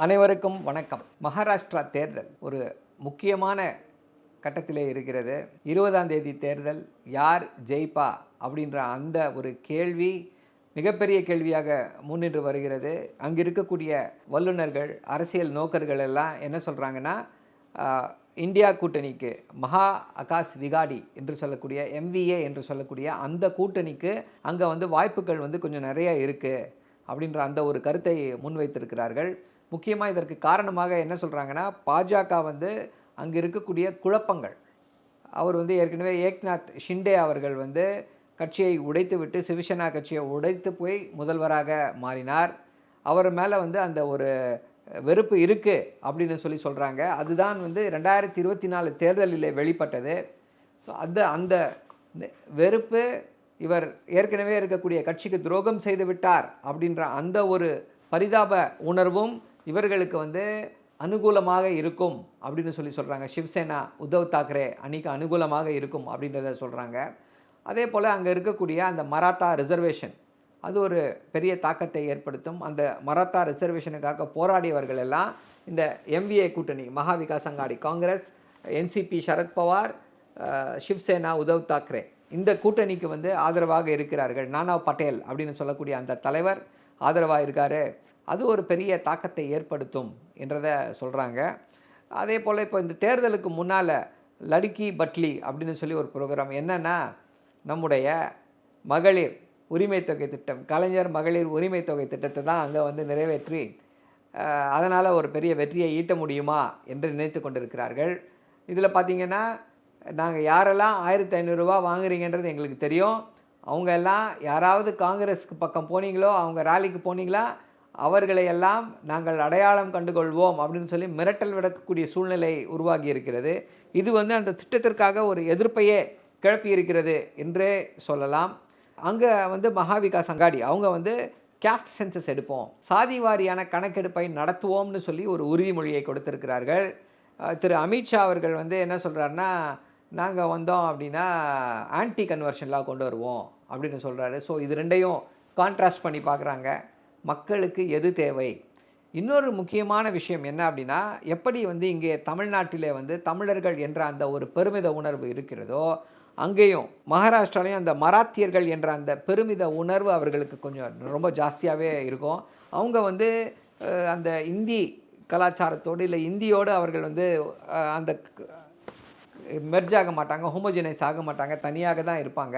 அனைவருக்கும் வணக்கம். மகாராஷ்டிரா தேர்தல் ஒரு முக்கியமான கட்டத்திலே இருக்கிறது. 20ஆம் தேதி தேர்தல் யார் ஜெயிப்பா அப்படின்ற அந்த ஒரு கேள்வி மிகப்பெரிய கேள்வியாக முன்னின்று வருகிறது. அங்கு இருக்கக்கூடிய வல்லுநர்கள், அரசியல் நோக்கர்கள் எல்லாம் என்ன சொல்கிறாங்கன்னா, இந்தியா கூட்டணிக்கு மகா ஆகாஷ் விகாடி என்று சொல்லக்கூடிய MVA என்று சொல்லக்கூடிய அந்த கூட்டணிக்கு அங்கே வாய்ப்புகள் கொஞ்சம் நிறைய இருக்குது அப்படின்ற அந்த ஒரு கருத்தை முன்வைத்திருக்கிறார்கள். முக்கியமாக இதற்கு காரணமாக என்ன சொல்கிறாங்கன்னா, பாஜக அங்கே இருக்கக்கூடிய குழப்பங்கள், அவர் ஏற்கனவே ஏக்நாத் ஷிண்டே அவர்கள் கட்சியை உடைத்துவிட்டு சிவசேனா கட்சியை உடைத்து போய் முதல்வராக மாறினார். அவர் மேலே அந்த ஒரு வெறுப்பு இருக்குது அப்படின்னு சொல்கிறாங்க. அதுதான் 2024 தேர்தலில் வெளிப்பட்டது. ஸோ அந்த வெறுப்பு, இவர் ஏற்கனவே இருக்கக்கூடிய கட்சிக்கு துரோகம் செய்து விட்டார் அப்படின்ற அந்த ஒரு பரிதாப உணர்வும் இவர்களுக்கு அனுகூலமாக இருக்கும் அப்படின்னு சொல்கிறாங்க. சிவசேனா உத்தவ் தாக்கரே அணிக்கு அனுகூலமாக இருக்கும் அப்படின்றத சொல்கிறாங்க. அதே போல் அங்கே இருக்கக்கூடிய அந்த மராத்தா ரிசர்வேஷன், அது ஒரு பெரிய தாக்கத்தை ஏற்படுத்தும். அந்த மராத்தா ரிசர்வேஷனுக்காக போராடியவர்கள் எல்லாம் இந்த MVA கூட்டணி, மகா விகாஸ் அகாடி, காங்கிரஸ், NCP சரத்பவார், சிவசேனா உத்தவ் தாக்கரே, இந்த கூட்டணிக்கு ஆதரவாக இருக்கிறார்கள். நானா பட்டேல் அப்படின்னு சொல்லக்கூடிய அந்த தலைவர் ஆதரவாக இருக்கார். அது ஒரு பெரிய தாக்கத்தை ஏற்படுத்தும் என்றதை சொல்கிறாங்க. அதே போல் இப்போ இந்த தேர்தலுக்கு முன்னால் லடுக்கி பட்லி அப்படின்னு ஒரு ப்ரோக்ராம், என்னென்னா நம்முடைய மகளிர் உரிமை தொகை திட்டம், கலைஞர் மகளிர் உரிமை தொகை திட்டத்தை தான் அங்கே நிறைவேற்றி அதனால் ஒரு பெரிய வெற்றியை ஈட்ட முடியுமா என்று நினைத்து கொண்டிருக்கிறார்கள். இதில் பார்த்திங்கன்னா, நாங்கள் யாரெல்லாம் 1500 ரூபா வாங்குறீங்கன்றது எங்களுக்கு தெரியும். அவங்க எல்லாம் யாராவது காங்கிரஸுக்கு பக்கம் போனீங்களோ, அவங்க ராலிக்கு போனீங்களா, அவர்களையெல்லாம் நாங்கள் அடையாளம் கண்டுகொள்வோம் அப்படின்னு மிரட்டல் விடக்கூடிய சூழ்நிலை உருவாகி இருக்கிறது. இது அந்த திட்டத்திற்காக ஒரு எதிர்ப்பையே கிளப்பி இருக்கிறது என்றே சொல்லலாம். அங்கே மகா விகாஸ் அகாடி அவங்க கேஸ்ட் சென்சஸ் எடுப்போம், சாதி வாரியான கணக்கெடுப்பை நடத்துவோம்னு ஒரு உறுதிமொழியை கொடுத்திருக்கிறார்கள். திரு அமித்ஷா அவர்கள் என்ன சொல்கிறாருன்னா, நாங்கள் வந்தோம் அப்படின்னா ஆன்டி கன்வர்ஷன் லா கொண்டு வருவோம் அப்படின்னு சொல்கிறாரு. ஸோ இது ரெண்டையும் கான்ட்ராஸ்ட் பண்ணி பார்க்குறாங்க. மக்களுக்கு எது தேவை? இன்னொரு முக்கியமான விஷயம் என்ன அப்படின்னா, எப்படி இங்கே தமிழ்நாட்டிலே தமிழர்கள் என்ற அந்த ஒரு பெருமித உணர்வு இருக்கிறதோ, அங்கேயும் மகாராஷ்டிராலையும் அந்த மராத்தியர்கள் என்ற அந்த பெருமித உணர்வு அவர்களுக்கு கொஞ்சம் ரொம்ப ஜாஸ்தியாகவே இருக்கும். அவங்க அந்த இந்தி கலாச்சாரத்தோடு இல்லை இந்தியோடு அவர்கள் அந்த மெர்ஜ் ஆக மாட்டாங்க, ஹோமோஜனைஸ் ஆக மாட்டாங்க, தனியாக தான் இருப்பாங்க.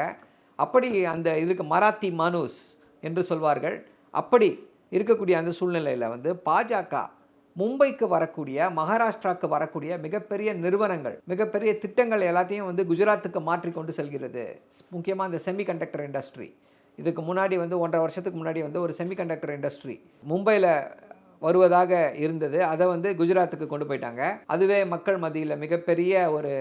அப்படி அந்த இதுக்கு மராத்தி மனுஸ் என்று சொல்வார்கள். அப்படி இருக்கக்கூடிய அந்த சூழ்நிலையில் பாஜக மும்பைக்கு வரக்கூடிய, மகாராஷ்டிராவுக்கு வரக்கூடிய மிகப்பெரிய நிறுவனங்கள், மிகப்பெரிய திட்டங்கள் எல்லாத்தையும் குஜராத்துக்கு மாற்றி கொண்டு செல்கிறது. முக்கியமாக இந்த செமிகண்டக்டர் இண்டஸ்ட்ரி, இதுக்கு முன்னாடி 1.5 வருஷத்துக்கு முன்னாடி ஒரு செமிகண்டக்டர் இண்டஸ்ட்ரி மும்பையில் வருவதாக இருந்தது. அதை குஜராத்துக்கு கொண்டு போயிட்டாங்க. அதுவே மக்கள் மத்தியில் மிகப்பெரிய ஒரு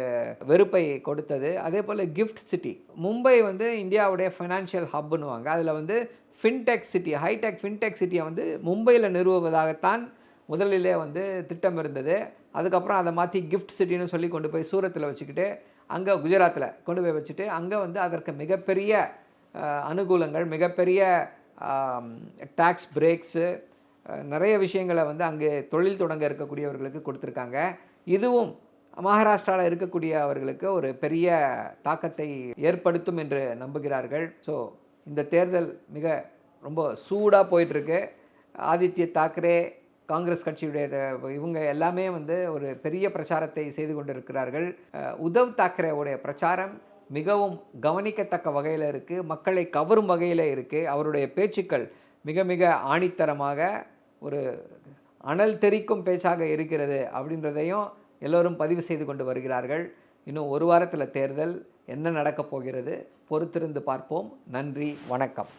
வெறுப்பை கொடுத்தது. அதே போல் கிஃப்ட் சிட்டி, மும்பை இந்தியாவுடைய ஃபைனான்ஷியல் ஹப்னுவாங்க. அதில் ஃபின்டெக் சிட்டி, ஹைடெக் ஃபின்டெக் சிட்டியை மும்பையில் நிறுவுவதாகத்தான் முதலிலே திட்டம் இருந்தது. அதுக்கப்புறம் அதை மாற்றி கிஃப்ட் சிட்டின்னு சொல்லி கொண்டு போய் சூரத்தில் வச்சுக்கிட்டு, அங்கே குஜராத்தில் கொண்டு போய் வச்சுட்டு, அங்கே அதற்கு மிகப்பெரிய அனுகூலங்கள், மிகப்பெரிய டேக்ஸ் பிரேக்ஸு, நிறைய விஷயங்களை அங்கே தொழில் தொடங்க இருக்கக்கூடியவர்களுக்கு கொடுத்துருக்காங்க. இதுவும் மகாராஷ்டிராவில் இருக்கக்கூடிய அவர்களுக்கு ஒரு பெரிய தாக்கத்தை ஏற்படுத்தும் என்று நம்புகிறார்கள். ஸோ இந்த தேர்தல் ரொம்ப சூடாக போயிட்டுருக்கு. ஆதித்ய தாக்கரே, காங்கிரஸ் கட்சியுடைய இவங்க எல்லாமே ஒரு பெரிய பிரச்சாரத்தை செய்து கொண்டிருக்கிறார்கள். உத்தவ் தாக்கரேவுடைய பிரச்சாரம் மிகவும் கவனிக்கத்தக்க வகையில் இருக்குது, மக்களை கவரும் வகையில் இருக்குது. அவருடைய பேச்சுக்கள் மிக மிக ஆணித்தரமாக ஒரு அனல் தெறிக்கும் பேச்சாக இருக்கிறது அப்படின்றதையும் எல்லோரும் பதிவு செய்து கொண்டு வருகிறார்கள். இன்னும் ஒரு வாரத்தில் தேர்தல், என்ன நடக்கப் போகிறது பொறுத்திருந்து பார்ப்போம். நன்றி, வணக்கம்.